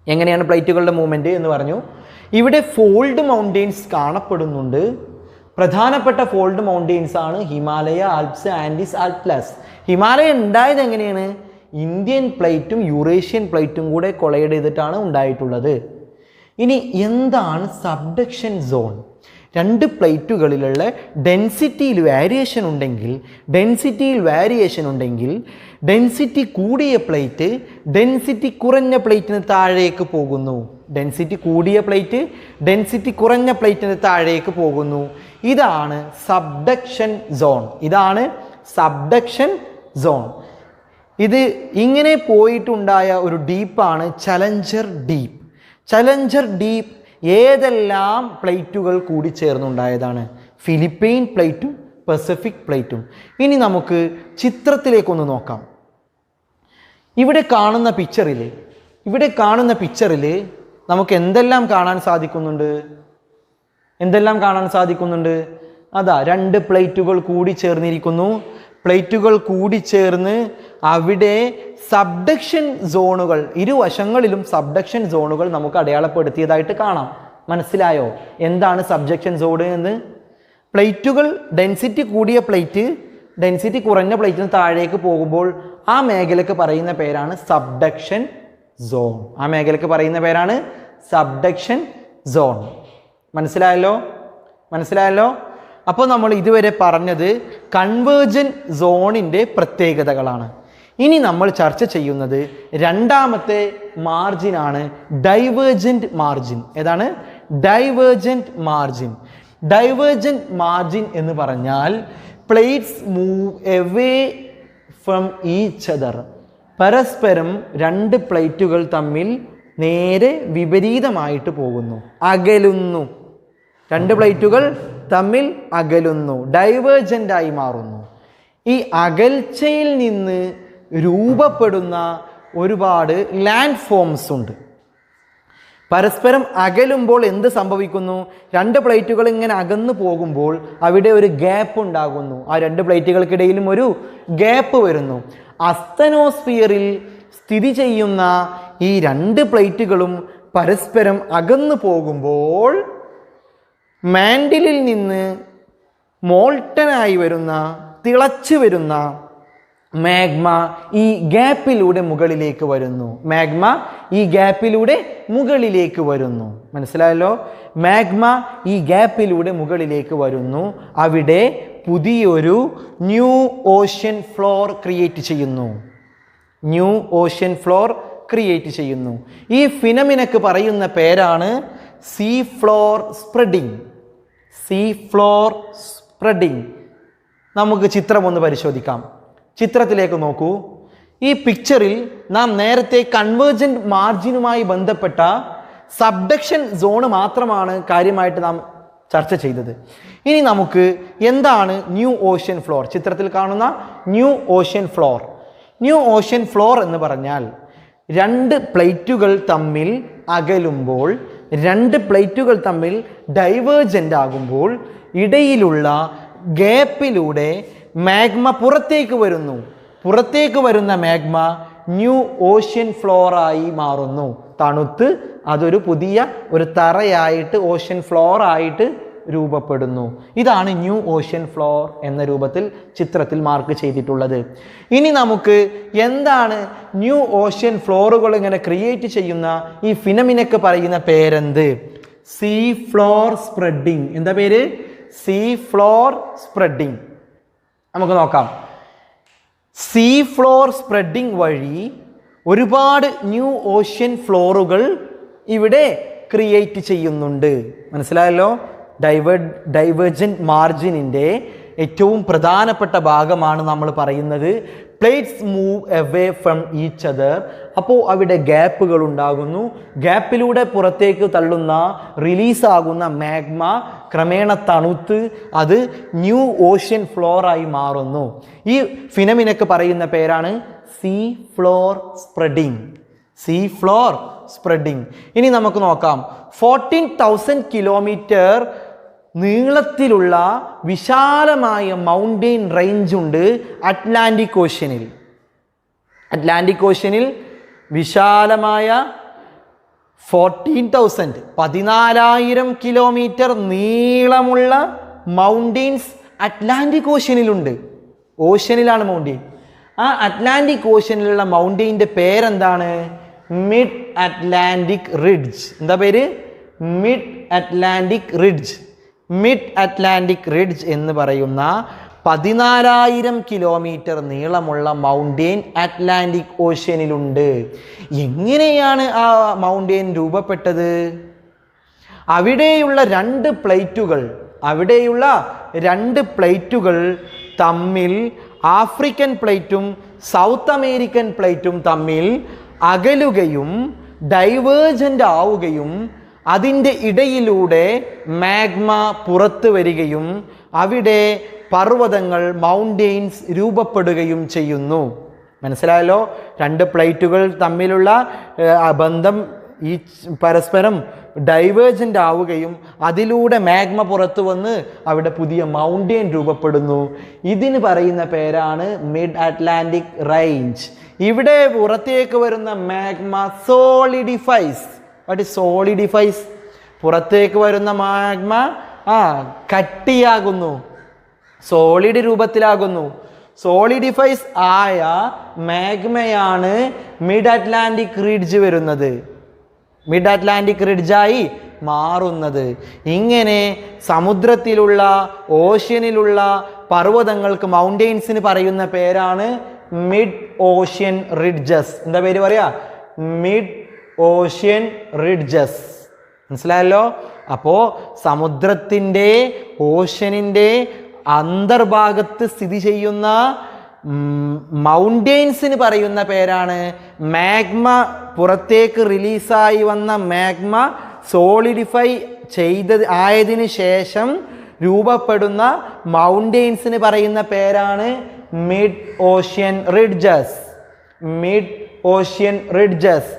എങ്ങനെയാണ് പ്ലേറ്റുകളുടെ മൂവ്മെൻറ്റ് എന്ന് പറഞ്ഞു. ഇവിടെ ഫോൾഡ് മൗണ്ടെയ്ൻസ് കാണപ്പെടുന്നുണ്ട്. പ്രധാനപ്പെട്ട ഫോൾഡ് മൗണ്ടെയ്ൻസ് ആണ് Himalaya, Alps, Andes, Atlas. Himalaya ഉണ്ടായത് എങ്ങനെയാണ്? ഇന്ത്യൻ പ്ലേറ്റും യുറേഷ്യൻ പ്ലേറ്റും കൂടെ കൊളൈഡ് ചെയ്തിട്ടാണ് ഉണ്ടായിട്ടുള്ളത്. ഇനി എന്താണ് സബ്ഡക്ഷൻ സോൺ? രണ്ട് പ്ലേറ്റുകളിലുള്ള ഡെൻസിറ്റിയിൽ വേരിയേഷൻ ഉണ്ടെങ്കിൽ ഡെൻസിറ്റി കൂടിയ പ്ലേറ്റ് ഡെൻസിറ്റി കുറഞ്ഞ പ്ലേറ്റിന് താഴേക്ക് പോകുന്നു. ഡെൻസിറ്റി കൂടിയ പ്ലേറ്റ് ഡെൻസിറ്റി കുറഞ്ഞ പ്ലേറ്റിന് താഴേക്ക് പോകുന്നു. ഇതാണ് സബ്ഡക്ഷൻ സോൺ. ഇത് ഇങ്ങനെ പോയിട്ടുണ്ടായ ഒരു ഡീപ്പാണ് ചലഞ്ചർ ഡീപ്പ്. ഏതെല്ലാം പ്ലേറ്റുകൾ കൂടി ചേർന്നുണ്ടായതാണ്? ഫിലിപ്പൈൻ പ്ലേറ്റും പസഫിക് പ്ലേറ്റും. ഇനി നമുക്ക് ചിത്രത്തിലേക്കൊന്ന് നോക്കാം. ഇവിടെ കാണുന്ന പിക്ചറിൽ നമുക്ക് എന്തെല്ലാം കാണാൻ സാധിക്കുന്നുണ്ട്? അതാ രണ്ട് പ്ലേറ്റുകൾ കൂടി ചേർന്നിരിക്കുന്നു. പ്ലേറ്റുകൾ കൂടി ചേർന്ന് അവിടെ സബ്ഡക്ഷൻ സോണുകൾ, ഇരുവശങ്ങളിലും സബ്ഡക്ഷൻ സോണുകൾ നമുക്ക് അടയാളപ്പെടുത്തിയതായിട്ട് കാണാം. മനസ്സിലായോ എന്താണ് സബ്ഡക്ഷൻ സോൺ എന്ന്? പ്ലേറ്റുകൾ ഡെൻസിറ്റി കൂടിയ പ്ലേറ്റ് ഡെൻസിറ്റി കുറഞ്ഞ പ്ലേറ്റിന് താഴേക്ക് പോകുമ്പോൾ ആ മേഖലയ്ക്ക് പറയുന്ന പേരാണ് സബ്ഡക്ഷൻ സോൺ. മനസ്സിലായല്ലോ? അപ്പോൾ നമ്മൾ ഇതുവരെ പറഞ്ഞത് കൺവേർജന്റ് സോണിൻ്റെ പ്രത്യേകതകളാണ്. ഇനി നമ്മൾ ചർച്ച ചെയ്യുന്നത് രണ്ടാമത്തെ മാർജിനാണ്, ഡൈവേർജന്റ് മാർജിൻ. ഏതാണ്? ഡൈവേർജന്റ് മാർജിൻ എന്ന് പറഞ്ഞാൽ plates move away from each other. പരസ്പരം രണ്ട് പ്ലേറ്റുകൾ തമ്മിൽ നേരെ വിപരീതമായിട്ട് പോകുന്നു, അകലുന്നു. രണ്ട് പ്ലേറ്റുകൾ തമ്മിൽ അകലുന്നു, ഡൈവേർജൻ്റായി മാറുന്നു. ഈ അകൽച്ചയിൽ നിന്ന് രൂപപ്പെടുന്ന ഒരുപാട് ലാൻഡ് ഫോംസ് ഉണ്ട്. പരസ്പരം അകലുമ്പോൾ എന്ത് സംഭവിക്കുന്നു? രണ്ട് പ്ലേറ്റുകൾ ഇങ്ങനെ അകന്നു പോകുമ്പോൾ അവിടെ ഒരു ഗ്യാപ്പ് ഉണ്ടാകുന്നു. ആ രണ്ട് പ്ലേറ്റുകൾക്കിടയിലും ഒരു ഗ്യാപ്പ് വരുന്നു. അസ്തനോസ്ഫിയറിൽ സ്ഥിതി ചെയ്യുന്ന ഈ രണ്ട് പ്ലേറ്റുകളും പരസ്പരം അകന്നു പോകുമ്പോൾ മാൻഡിലിൽ നിന്ന് മോൾട്ടനായി വരുന്ന, തിളച്ചു വരുന്ന മാഗ്മ ഈ ഗ്യാപ്പിലൂടെ മുകളിലേക്ക് വരുന്നു. മനസ്സിലായല്ലോ? മാഗ്മ ഈ ഗ്യാപ്പിലൂടെ മുകളിലേക്ക് വരുന്നു. അവിടെ പുതിയൊരു ന്യൂ ഓഷ്യൻ ഫ്ലോർ ക്രിയേറ്റ് ചെയ്യുന്നു. ഈ ഫിനമിനക്ക് പറയുന്ന പേരാണ് സീ ഫ്ലോർ സ്പ്രെഡിങ്. നമുക്ക് ചിത്രം ഒന്ന് പരിശോധിക്കാം. ചിത്രത്തിലേക്ക് നോക്കൂ. ഈ പിക്ചറിൽ നാം നേരത്തെ കൺവേർജന്റ് മാർജിനുമായി ബന്ധപ്പെട്ട സബ്ഡക്ഷൻ സോൺ മാത്രമാണ് കാര്യമായിട്ട് നാം ചർച്ച ചെയ്തത്. ഇനി നമുക്ക് എന്താണ് ന്യൂ ഓഷ്യൻ ഫ്ലോർ? ചിത്രത്തിൽ കാണുന്ന ന്യൂ ഓഷ്യൻ ഫ്ലോർ എന്ന് പറഞ്ഞാൽ രണ്ട് പ്ലേറ്റുകൾ തമ്മിൽ അകലുമ്പോൾ, രണ്ട് പ്ലേറ്റുകൾ തമ്മിൽ ഡൈവേർജൻ്റ് ആകുമ്പോൾ ഇടയിലുള്ള ഗ്യാപ്പിലൂടെ മാഗ്മ പുറത്തേക്ക് വരുന്ന മാഗ്മ ന്യൂ ഓഷ്യൻ ഫ്ലോറായി മാറുന്നു. തണുത്ത് അതൊരു പുതിയ ഒരു തറയായിട്ട് ഓഷ്യൻ ഫ്ലോർ ആയിട്ട് രൂപപ്പെടുന്നു. ഇതാണ് ന്യൂ ഓഷ്യൻ ഫ്ലോർ എന്ന രൂപത്തിൽ ചിത്രത്തിൽ മാർക്ക് ചെയ്തിട്ടുള്ളത്. ഇനി നമുക്ക് എന്താണ് ന്യൂ ഓഷ്യൻ ഫ്ലോറുകൾ ഇങ്ങനെ ക്രിയേറ്റ് ചെയ്യുന്ന ഈ ഫിനമിനക്ക് പറയുന്ന പേരെന്ത്? See floor spreading. എന്താ പേര്? See floor spreading. നമുക്ക് നോക്കാം. സീ ഫ്ലോർ സ്പ്രെഡിങ് വഴി ഒരുപാട് ന്യൂ ഓഷ്യൻ ഫ്ലോറുകൾ ഇവിടെ ക്രിയേറ്റ് ചെയ്യുന്നുണ്ട്. മനസ്സിലായല്ലോ? ഡൈവേർജന്റ് മാർജിനിൻ്റെ ഏറ്റവും പ്രധാനപ്പെട്ട ഭാഗമാണ് നമ്മൾ പറയുന്നത് plates move away from each other. അപ്പോൾ അവിടെ ഗ്യാപ്പുകൾ ഉണ്ടാകുന്നു. ഗ്യാപ്പിലൂടെ പുറത്തേക്ക് തള്ളുന്ന റിലീസാകുന്ന മാഗ്മ ക്രമേണ തണുത്ത് അത് ന്യൂ ഓഷ്യൻ ഫ്ലോറായി മാറുന്നു. ഈ ഫിനമിനക്ക് പറയുന്ന പേരാണ് സീ ഫ്ലോർ സ്പ്രെഡിങ്. ഇനി നമുക്ക് നോക്കാം. 14,000 കിലോമീറ്റർ നീളത്തിലുള്ള വിശാലമായ മൗണ്ടെയിൻ റേഞ്ച് ഉണ്ട് അറ്റ്ലാന്റിക് ഓഷ്യനിൽ വിശാലമായ 14,000 കിലോമീറ്റർ നീളമുള്ള മൗണ്ടെയിൻസ് അറ്റ്ലാന്റിക് ഓഷ്യനിലുണ്ട്. ഓഷ്യനിലാണ് മൗണ്ടെയിൻ. ആ അറ്റ്ലാന്റിക് ഓഷ്യനിലുള്ള മൗണ്ടെയിൻ്റെ പേരെന്താണ്? Mid Atlantic ridge. എന്താ പേര്? Mid Atlantic ridge. Mid Atlantic ridge എന്ന് പറയുന്ന 14,000 കിലോമീറ്റർ നീളമുള്ള മൗണ്ടെയിൻ അറ്റ്ലാന്റിക് ഓഷ്യനിലുണ്ട്. എങ്ങനെയാണ് ആ മൗണ്ടെയിൻ രൂപപ്പെട്ടത്? അവിടെയുള്ള രണ്ട് പ്ലേറ്റുകൾ തമ്മിൽ, ആഫ്രിക്കൻ പ്ലേറ്റും സൗത്ത് അമേരിക്കൻ പ്ലേറ്റും തമ്മിൽ അകലുകയും ഡൈവേർജൻ്റ് ആവുകയും അതിൻ്റെ ഇടയിലൂടെ മാഗ്മ പുറത്തു വരികയും അവിടെ പർവ്വതങ്ങൾ, മൗണ്ടെയിൻസ് രൂപപ്പെടുകയും ചെയ്യുന്നു. മനസ്സിലായല്ലോ? രണ്ട് പ്ലേറ്റുകൾ തമ്മിലുള്ള ബന്ധം ഈ പരസ്പരം ഡൈവേർജൻ്റ് ആവുകയും അതിലൂടെ മാഗ്മ പുറത്തു വന്ന് അവിടെ പുതിയ മൗണ്ടെയിൻ രൂപപ്പെടുന്നു. ഇതിന് പറയുന്ന പേരാണ് മിഡ് അറ്റ്ലാന്റിക് റേഞ്ച്. ഇവിടെ പുറത്തേക്ക് വരുന്ന magma solidifies. What is solidifies? പുറത്തേക്ക് വരുന്ന മാഗ്മ കട്ടിയാകുന്നു, സോളിഡ് രൂപത്തിലാകുന്നു. സോളിഡിഫൈസ് ആയ മാഗ്മയാണ് മിഡ് അറ്റ്ലാന്റിക് റിഡ്ജ് വരുന്നത്, മിഡ് അറ്റ്ലാന്റിക് റിഡ്ജായി മാറുന്നത്. ഇങ്ങനെ സമുദ്രത്തിലുള്ള, ഓഷ്യനിലുള്ള പർവ്വതങ്ങൾക്ക്, മൗണ്ടെയിൻസിന് പറയുന്ന പേരാണ് മിഡ് ഓഷ്യൻ റിഡ്ജസ്. എന്താ പേര് പറയാ? Mid ocean ridges. മനസ്സിലായല്ലോ? അപ്പോൾ സമുദ്രത്തിൻ്റെ, ഓഷ്യനിൻ്റെ അന്തർഭാഗത്ത് സ്ഥിതി ചെയ്യുന്ന മൗണ്ടെയിൻസിന് പറയുന്ന പേരാണ്, മാഗ്മ പുറത്തേക്ക് റിലീസായി വന്ന മാഗ്മ സോളിഡിഫൈ ആയതിനു ശേഷം രൂപപ്പെടുന്ന മൗണ്ടെയിൻസിന് പറയുന്ന പേരാണ് mid ocean ridges. Mid ocean ridges.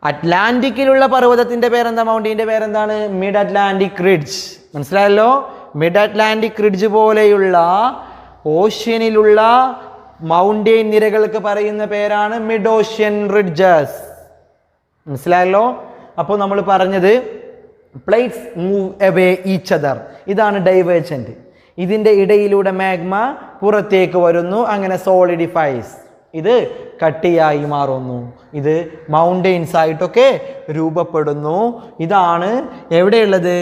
അറ്റ്ലാന്റിക്കിലുള്ള പർവ്വതത്തിൻ്റെ പേരെന്താ? മൗണ്ടെയിൻ്റെ പേരെന്താണ്? Mid Atlantic ridge. മനസ്സിലായല്ലോ? മിഡ് അറ്റ്ലാന്റിക് റിഡ്ജ് പോലെയുള്ള ഓഷ്യനിലുള്ള മൗണ്ടെയിൻ നിരകൾക്ക് പറയുന്ന പേരാണ് മിഡ് ഓഷ്യൻ റിഡ്ജസ്. മനസ്സിലായല്ലോ? അപ്പോൾ നമ്മൾ പറഞ്ഞത് plates move away each other. ഇതാണ് ഡൈവേർജൻ്റ്. ഇതിൻ്റെ ഇടയിലൂടെ മാഗ്മ പുറത്തേക്ക് വരുന്നു, അങ്ങനെ സോളിഡിഫൈസ്. ഇത് കട്ടിയായി മാറുന്നു, ഇത് മൗണ്ടെയിൻസ് ആയിട്ടൊക്കെ രൂപപ്പെടുന്നു. ഇതാണ് എവിടെയുള്ളത്?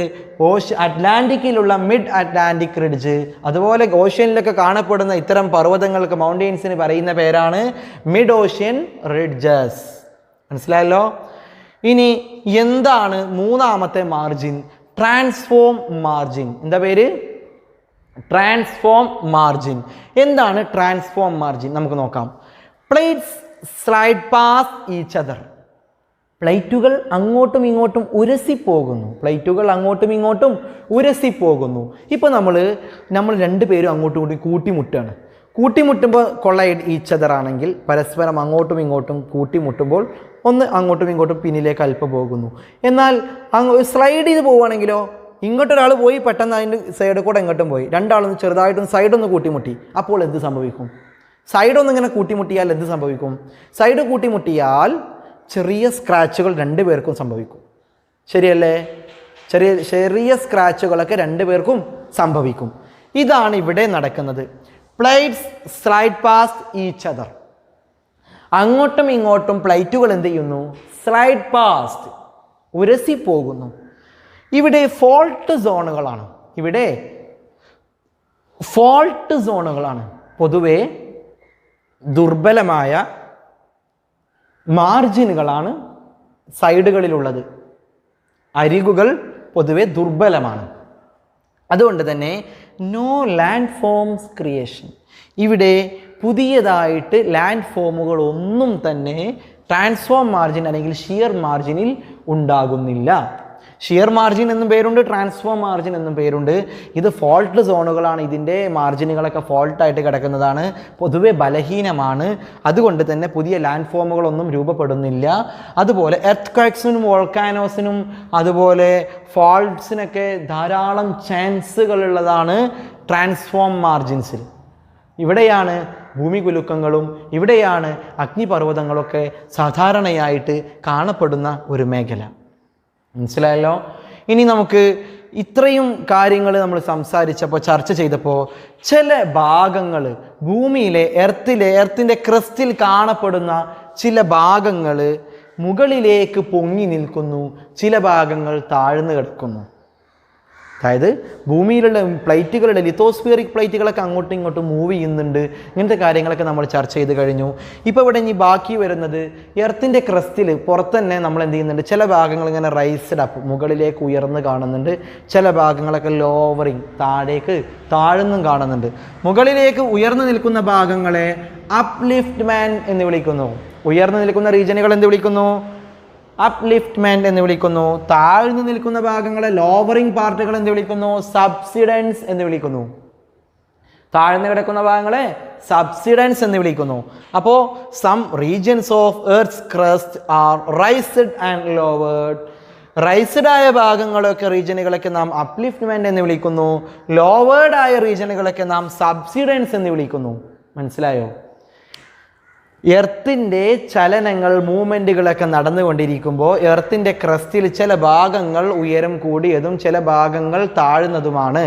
അറ്റ്ലാന്റിക്കിലുള്ള മിഡ് അറ്റ്ലാന്റിക് റിഡ്ജ്. അതുപോലെ ഓഷ്യനിലൊക്കെ കാണപ്പെടുന്ന ഇത്തരം പർവ്വതങ്ങൾക്ക്, മൗണ്ടെയിൻസിന് പറയുന്ന പേരാണ് മിഡ് ഓഷ്യൻ റിഡ്ജസ്. മനസ്സിലായല്ലോ? ഇനി എന്താണ് മൂന്നാമത്തെ മാർജിൻ? Transform margin. എന്താ പേര്? Transform margin. എന്താണ് ട്രാൻസ്ഫോം മാർജിൻ? നമുക്ക് നോക്കാം. Plates slide pass each other. പ്ലേറ്റുകൾ അങ്ങോട്ടും ഇങ്ങോട്ടും ഉരസിപ്പോകുന്നു. പ്ലേറ്റുകൾ അങ്ങോട്ടും ഇങ്ങോട്ടും ഉരസിപ്പോകുന്നു. ഇപ്പോൾ നമ്മൾ രണ്ടുപേരും അങ്ങോട്ടും ഇങ്ങോട്ടും കൂട്ടിമുട്ടാണ്. കൂട്ടിമുട്ടുമ്പോൾ കൊള്ളൈഡ് ഈച്ച് അതർ ആണെങ്കിൽ, പരസ്പരം അങ്ങോട്ടും ഇങ്ങോട്ടും കൂട്ടിമുട്ടുമ്പോൾ ഒന്ന് അങ്ങോട്ടും ഇങ്ങോട്ടും പിന്നിലേക്ക് അല്പം പോകുന്നു. എന്നാൽ സ്ലൈഡ് ചെയ്ത് പോവുകയാണെങ്കിലോ, ഇങ്ങോട്ടൊരാൾ പോയി പെട്ടെന്ന് അതിൻ്റെ സൈഡിൽ കൂടെ ഇങ്ങോട്ടും പോയി, രണ്ടാളൊന്ന് ചെറുതായിട്ടൊന്ന് സൈഡൊന്ന് കൂട്ടിമുട്ടി. അപ്പോൾ എന്ത് സംഭവിക്കും? സൈഡൊന്നും ഇങ്ങനെ കൂട്ടിമുട്ടിയാൽ എന്ത് സംഭവിക്കും? സൈഡ് കൂട്ടിമുട്ടിയാൽ ചെറിയ സ്ക്രാച്ചുകൾ രണ്ടുപേർക്കും സംഭവിക്കും. ശരിയല്ലേ? ചെറിയ സ്ക്രാച്ചുകളൊക്കെ രണ്ടുപേർക്കും സംഭവിക്കും. ഇതാണ് ഇവിടെ നടക്കുന്നത്. Plates slide past each other. അങ്ങോട്ടും ഇങ്ങോട്ടും പ്ലേറ്റുകൾ എന്ത് ചെയ്യുന്നു? സ്ലൈഡ് പാസ്റ്റ്, ഉരസിപ്പോകുന്നു. ഇവിടെ ഫോൾട്ട് സോണുകളാണ്. ഇവിടെ ഫോൾട്ട് സോണുകളാണ്. പൊതുവെ ദുർബലമായ മാർജിനുകളാണ് സൈഡുകളിലുള്ളത്. അരികുകൾ പൊതുവെ ദുർബലമാണ്. അതുകൊണ്ട് തന്നെ നോ ലാൻഡ് ഫോംസ് ക്രിയേഷൻ. ഇവിടെ പുതിയതായിട്ട് ലാൻഡ് ഫോമുകൾ ഒന്നും തന്നെ ട്രാൻസ്ഫോം മാർജിൻ അല്ലെങ്കിൽ ഷിയർ മാർജിനിൽ ഉണ്ടാകുന്നില്ല. ഷിയർ മാർജിൻ എന്നും പേരുണ്ട്, ട്രാൻസ്ഫോം മാർജിൻ എന്നും പേരുണ്ട്. ഇത് ഫോൾട്ട് സോണുകളാണ്. ഇതിൻ്റെ മാർജിനുകളൊക്കെ ഫോൾട്ടായിട്ട് കിടക്കുന്നതാണ്, പൊതുവെ ബലഹീനമാണ്. അതുകൊണ്ട് തന്നെ പുതിയ ലാൻഡ് ഫോമുകളൊന്നും രൂപപ്പെടുന്നില്ല. അതുപോലെ എർത്ത് ക്വാക്സിനും വോൾക്കാനോസിനും അതുപോലെ ഫോൾട്ട്സിനൊക്കെ ധാരാളം ചാൻസുകളുള്ളതാണ് ട്രാൻസ്ഫോം മാർജിൻസിൽ. ഇവിടെയാണ് ഭൂമികുലുക്കങ്ങളും ഇവിടെയാണ് അഗ്നിപർവ്വതങ്ങളൊക്കെ സാധാരണയായിട്ട് കാണപ്പെടുന്ന ഒരു മേഖല. മനസ്സിലായല്ലോ? ഇനി നമുക്ക് ഇത്രയും കാര്യങ്ങൾ നമ്മൾ സംസാരിച്ചപ്പോൾ, ചർച്ച ചെയ്തപ്പോൾ, ചില ഭാഗങ്ങൾ ഭൂമിയിലെ എർത്തിൻ്റെ ക്രസ്റ്റിൽ കാണപ്പെടുന്ന ചില ഭാഗങ്ങൾ മുകളിലേക്ക് പൊങ്ങി നിൽക്കുന്നു, ചില ഭാഗങ്ങൾ താഴ്ന്നു കിടക്കുന്നു. അതായത് ഭൂമിയിലുള്ള പ്ലേറ്റുകളുടെ ലിത്തോസ്ഫിയറിക് പ്ലേറ്റുകളൊക്കെ അങ്ങോട്ടും ഇങ്ങോട്ടും മൂവ് ചെയ്യുന്നുണ്ട്. ഇങ്ങനത്തെ കാര്യങ്ങളൊക്കെ നമ്മൾ ചർച്ച ചെയ്ത് കഴിഞ്ഞു. ഇപ്പോൾ ഇവിടെ ഇനി ബാക്കി വരുന്നത് എർത്തിൻ്റെ ക്രസ്റ്റിൽ പുറത്ത് തന്നെ നമ്മൾ എന്ത് ചെയ്യുന്നുണ്ട്, ചില ഭാഗങ്ങൾ ഇങ്ങനെ റൈസ്ഡ് അപ്പ് മുകളിലേക്ക് ഉയർന്ന് കാണുന്നുണ്ട്, ചില ഭാഗങ്ങളൊക്കെ ലോവറിങ് താഴേക്ക് താഴ്ന്നും കാണുന്നുണ്ട്. മുകളിലേക്ക് ഉയർന്നു നിൽക്കുന്ന ഭാഗങ്ങളെ അപ്ലിഫ്റ്റ്മെന്റ് എന്ന് വിളിക്കുന്നു. ഉയർന്നു നിൽക്കുന്ന റീജിയനുകൾ എന്ത് വിളിക്കുന്നു? അപ്ലിഫ്റ്റ്മെന്റ് എന്ന് വിളിക്കുന്നു. താഴ്ന്നു നിൽക്കുന്ന ഭാഗങ്ങളെ ലോവറിംഗ് പാർട്ടുകൾ എന്ത് വിളിക്കുന്നു? സബ്സിഡൻസ് എന്ന് വിളിക്കുന്നു. താഴ്ന്നു കിടക്കുന്ന ഭാഗങ്ങളെ സബ്സിഡൻസ് എന്ന് വിളിക്കുന്നു. അപ്പോൾ some regions of earth's crust are raised and lowered. Raised ആയ ഭാഗങ്ങളൊക്കെ റീജിയനുകളൊക്കെ നാം അപ്ലിഫ്റ്റ്മെന്റ് എന്ന് വിളിക്കുന്നു. ലോവേർഡ് ആയ റീജിയനുകളൊക്കെ നാം സബ്സിഡൻസ് എന്ന് വിളിക്കുന്നു. മനസ്സിലായോ? എർത്തിൻ്റെ ചലനങ്ങൾ മൂവ്മെൻറ്റുകളൊക്കെ നടന്നുകൊണ്ടിരിക്കുമ്പോൾ എർത്തിൻ്റെ ക്രസ്റ്റിൽ ചില ഭാഗങ്ങൾ ഉയരം കൂടിയതും ചില ഭാഗങ്ങൾ താഴ്ന്നതുമാണ്.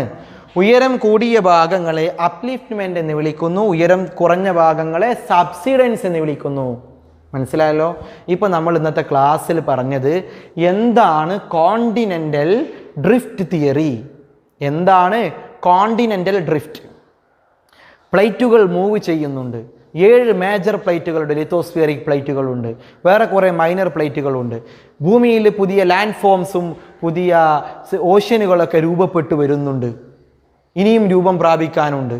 ഉയരം കൂടിയ ഭാഗങ്ങളെ അപ്ലിഫ്റ്റ്മെന്റ് എന്ന് വിളിക്കുന്നു. ഉയരം കുറഞ്ഞ ഭാഗങ്ങളെ സബ്സിഡൻസ് എന്ന് വിളിക്കുന്നു. മനസ്സിലായല്ലോ? ഇപ്പോൾ നമ്മൾ ഇന്നത്തെ ക്ലാസ്സിൽ പറഞ്ഞത് എന്താണ് കോണ്ടിനെൻ്റൽ ഡ്രിഫ്റ്റ് തിയറി. എന്താണ് കോണ്ടിനെൻ്റൽ ഡ്രിഫ്റ്റ്? പ്ലേറ്റുകൾ മൂവ് ചെയ്യുന്നുണ്ട്. 7 മേജർ പ്ലേറ്റുകളുണ്ട്, ലിത്തോസ്ഫിയറിക് പ്ലേറ്റുകളുണ്ട്, വേറെ കുറേ മൈനർ പ്ലേറ്റുകളുണ്ട്. ഭൂമിയിൽ പുതിയ ലാൻഡ് ഫോംസും പുതിയ ഓഷ്യനുകളൊക്കെ രൂപപ്പെട്ടു വരുന്നുണ്ട്. ഇനിയും രൂപം പ്രാപിക്കാനുണ്ട്.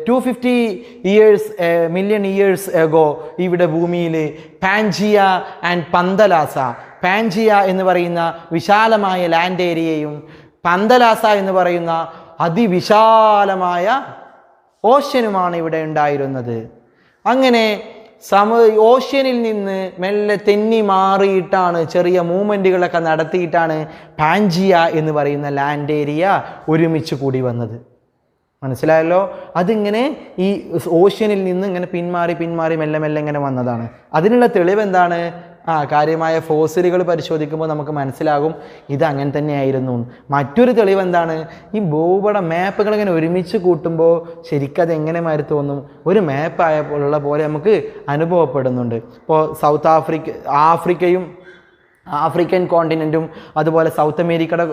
250 മില്യൺ ഇയേഴ്സ് എഗോ ഇവിടെ ഭൂമിയിൽ പാൻജിയ ആൻഡ് പന്തലാസ, പാൻജിയ എന്ന് പറയുന്ന വിശാലമായ ലാൻഡ് ഏരിയയും പന്തലാസ എന്ന് പറയുന്ന അതിവിശാലമായ ഓഷ്യനുമാണ് ഇവിടെ ഉണ്ടായിരുന്നത്. അങ്ങനെ ഓഷ്യനിൽ നിന്ന് മെല്ലെ തെന്നി മാറിയിട്ടാണ്, ചെറിയ മൂവ്മെൻറ്റുകളൊക്കെ നടത്തിയിട്ടാണ് പാൻജിയ എന്ന് പറയുന്ന ലാൻഡ് ഏരിയ ഒരുമിച്ച് കൂടി വന്നത്. മനസ്സിലായല്ലോ? അതിങ്ങനെ ഈ ഓഷ്യനിൽ നിന്ന് ഇങ്ങനെ പിന്മാറി മെല്ലെ മെല്ലെ ഇങ്ങനെ വന്നതാണ്. അതിനുള്ള തെളിവ് എന്താണ്? കാര്യമായ ഫോസിലുകൾ പരിശോധിക്കുമ്പോൾ നമുക്ക് മനസ്സിലാകും ഇത് അങ്ങനെ തന്നെയായിരുന്നു. മറ്റൊരു തെളിവ് എന്താണ്? ഈ ഭൂപട മാപ്പുകൾ ഇങ്ങനെ ഒരുമിച്ച് കൂട്ടുമ്പോൾ ശരിക്കും അത് എങ്ങനെ മാറി തോന്നും? ഒരു മാപ്പായുള്ള പോലെ നമുക്ക് അനുഭവപ്പെടുന്നുണ്ട്. ഇപ്പോൾ ആഫ്രിക്കയും ആഫ്രിക്കൻ കോണ്ടിനെൻറ്റും അതുപോലെ സൗത്ത് അമേരിക്കയുടെ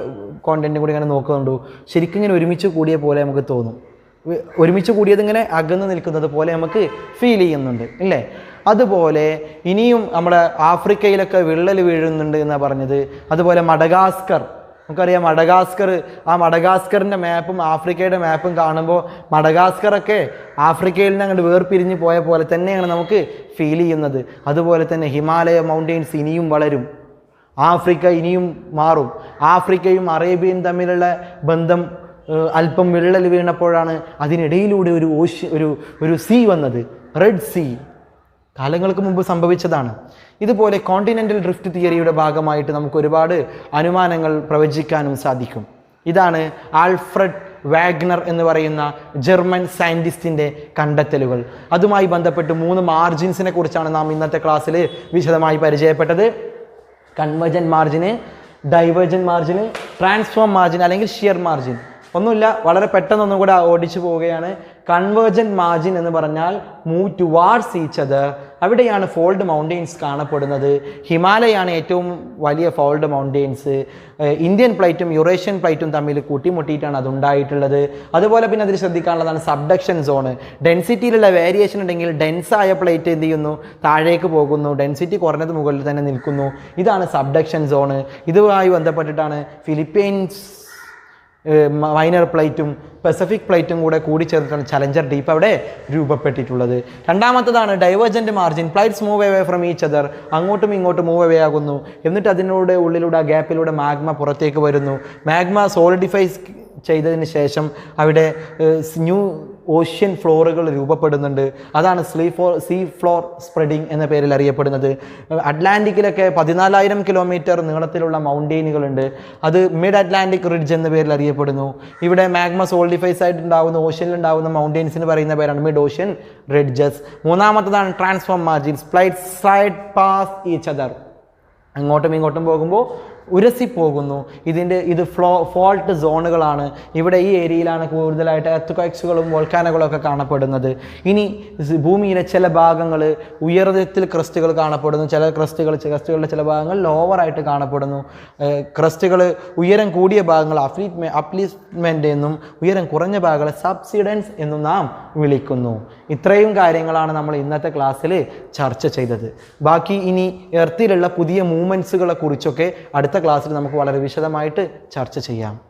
കോണ്ടിനെൻറ്റും കൂടി ഇങ്ങനെ നോക്കുന്നുണ്ടോ, ശരിക്കും ഇങ്ങനെ ഒരുമിച്ച് കൂടിയ പോലെ നമുക്ക് തോന്നും. ഒരുമിച്ച് കൂടിയത് ഇങ്ങനെ അകന്ന് നിൽക്കുന്നത് പോലെ നമുക്ക് ഫീൽ ചെയ്യുന്നുണ്ട്, ഇല്ലേ? അതുപോലെ ഇനിയും നമ്മുടെ ആഫ്രിക്കയിലൊക്കെ വിള്ളൽ വീഴുന്നുണ്ട് എന്നാണ് പറഞ്ഞത്. അതുപോലെ മഡഗാസ്കർ, നമുക്കറിയാം മഡഗാസ്കറിൻ്റെ മാപ്പും ആഫ്രിക്കയുടെ മാപ്പും കാണുമ്പോൾ മഡഗാസ്കറൊക്കെ ആഫ്രിക്കയിൽ നിന്ന് അങ്ങോട്ട് വേർപിരിഞ്ഞ് പോയ പോലെ തന്നെയാണ് നമുക്ക് ഫീൽ ചെയ്യുന്നത്. അതുപോലെ തന്നെ ഹിമാലയ മൗണ്ടെയിൻസ് ഇനിയും വളരും, ആഫ്രിക്ക ഇനിയും മാറും. ആഫ്രിക്കയും അറേബ്യയും തമ്മിലുള്ള ബന്ധം അല്പം വിള്ളൽ വീണപ്പോഴാണ് അതിനിടയിലൂടെ ഒരു സീ വന്നത്, റെഡ് സീ. കാലങ്ങൾക്ക് മുമ്പ് സംഭവിച്ചതാണ്. ഇതുപോലെ കോണ്ടിനെൻ്റൽ ഡ്രിഫ്റ്റ് തിയറിയുടെ ഭാഗമായിട്ട് നമുക്ക് ഒരുപാട് അനുമാനങ്ങൾ പ്രവചിക്കാനും സാധിക്കും. ഇതാണ് ആൽഫ്രഡ് വാഗ്നർ എന്ന് പറയുന്ന ജർമ്മൻ സയൻറ്റിസ്റ്റിൻ്റെ കണ്ടെത്തലുകൾ. അതുമായി ബന്ധപ്പെട്ട് 3 മാർജിൻസിനെ കുറിച്ചാണ് നാം ഇന്നത്തെ ക്ലാസ്സിൽ വിശദമായി പരിചയപ്പെട്ടത്. കൺവെർജൻറ്റ് മാർജിന്, ഡൈവേർജൻറ്റ് മാർജിന്, ട്രാൻസ്ഫോം മാർജിൻ അല്ലെങ്കിൽ ഷിയർ മാർജിൻ. ഒന്നുമില്ല, വളരെ പെട്ടെന്നൊന്നും കൂടെ ഓടിച്ചു പോവുകയാണ്. കൺവേർജൻറ്റ് മാർജിൻ എന്ന് പറഞ്ഞാൽ മൂവ് ടുവാർഡ്സ് ഈച്ച് അതർ. അവിടെയാണ് ഫോൾഡ് മൗണ്ടെയിൻസ് കാണപ്പെടുന്നത്. ഹിമാലയാണ് ഏറ്റവും വലിയ ഫോൾഡ് മൗണ്ടെയിൻസ്. ഇന്ത്യൻ പ്ലേറ്റും യൂറേഷ്യൻ പ്ലേറ്റും തമ്മിൽ കൂട്ടിമുട്ടിയിട്ടാണ് അതുണ്ടായിട്ടുള്ളത്. അതുപോലെ പിന്നെ അതിൽ ശ്രദ്ധിക്കാനുള്ളതാണ് സബ്ഡക്ഷൻ സോണ്. ഡെൻസിറ്റിയിലുള്ള വേരിയേഷൻ ഉണ്ടെങ്കിൽ ഡെൻസായ പ്ലേറ്റ് എന്ത് ചെയ്യുന്നു? താഴേക്ക് പോകുന്നു. ഡെൻസിറ്റി കുറഞ്ഞത് മുകളിൽ തന്നെ നിൽക്കുന്നു. ഇതാണ് സബ്ഡക്ഷൻ സോണ്. ഇതുമായി ബന്ധപ്പെട്ടിട്ടാണ് ഫിലിപ്പൈൻസ് മൈനർ പ്ലേറ്റും പസഫിക് പ്ലേറ്റും കൂടെ കൂടിച്ചേർന്നിട്ടാണ് ചലഞ്ചർ ഡീപ്പ് അവിടെ രൂപപ്പെട്ടിട്ടുള്ളത്. രണ്ടാമത്തതാണ് divergent margin. Plates move away from each other. അങ്ങോട്ടും ഇങ്ങോട്ടും മൂവ് അവേ ആകുന്നു. എന്നിട്ട് അതിനോട് ഉള്ളിലൂടെ ഗ്യാപ്പിലൂടെ മാഗ്മ പുറത്തേക്ക് വരുന്നു. മാഗ്മ സോളിഡിഫൈസ് ചെയ്തതിന് ശേഷം അവിടെ ന്യൂ ഓഷ്യൻ ഫ്ലോറുകൾ രൂപപ്പെടുന്നുണ്ട്. അതാണ് സീ ഫ്ലോർ സ്പ്രെഡിങ് എന്ന പേരിൽ അറിയപ്പെടുന്നത്. അറ്റ്ലാന്റിക്കിലൊക്കെ 14,000 കിലോമീറ്റർ നീളത്തിലുള്ള മൗണ്ടെയിനുകളുണ്ട്. അത് മിഡ് അറ്റ്ലാന്റിക് റിഡ്ജ് എന്ന പേരിൽ അറിയപ്പെടുന്നു. ഇവിടെ മാഗ്മ സോളിഡിഫൈസ് ആയിട്ടുണ്ടാകുന്ന ഓഷ്യനിലുണ്ടാകുന്ന മൗണ്ടെയിൻസിന് പറയുന്ന പേരാണ് മിഡ് ഓഷ്യൻ റിഡ്ജസ്. മൂന്നാമത്തതാണ് transform margins. Plates slide pass each other. അങ്ങോട്ടും ഇങ്ങോട്ടും പോകുമ്പോൾ ഉരസിപ്പോകുന്നു. ഇത് ഫോൾട്ട് സോണുകളാണ്. ഇവിടെ ഈ ഏരിയയിലാണ് കൂടുതലായിട്ട് എർത്ത് വോൾക്കാനോകളും ഒക്കെ കാണപ്പെടുന്നത്. ഇനി ഭൂമിയിലെ ചില ഭാഗങ്ങൾ ഉയരത്തിൽ ക്രസ്റ്റുകൾ കാണപ്പെടുന്നു, ചില ക്രസ്റ്റുകളുടെ ചില ഭാഗങ്ങൾ ലോവറായിട്ട് കാണപ്പെടുന്നു. ക്രസ്റ്റുകൾ ഉയരം കൂടിയ ഭാഗങ്ങൾ അപ്ലിസ്മെൻ്റ് എന്നും ഉയരം കുറഞ്ഞ ഭാഗങ്ങളെ സബ്സിഡൻസ് എന്നും നാം വിളിക്കുന്നു. ഇത്രയും കാര്യങ്ങളാണ് നമ്മൾ ഇന്നത്തെ ക്ലാസ്സിൽ ചർച്ച ചെയ്തത്. ബാക്കി ഇനി എർത്തിലുള്ള പുതിയ മൂവ്മെൻറ്റ്സുകളെ കുറിച്ചൊക്കെ അടുത്ത ക്ലാസ്സിൽ നമുക്ക് വളരെ വിശദമായിട്ട് ചർച്ച ചെയ്യാം.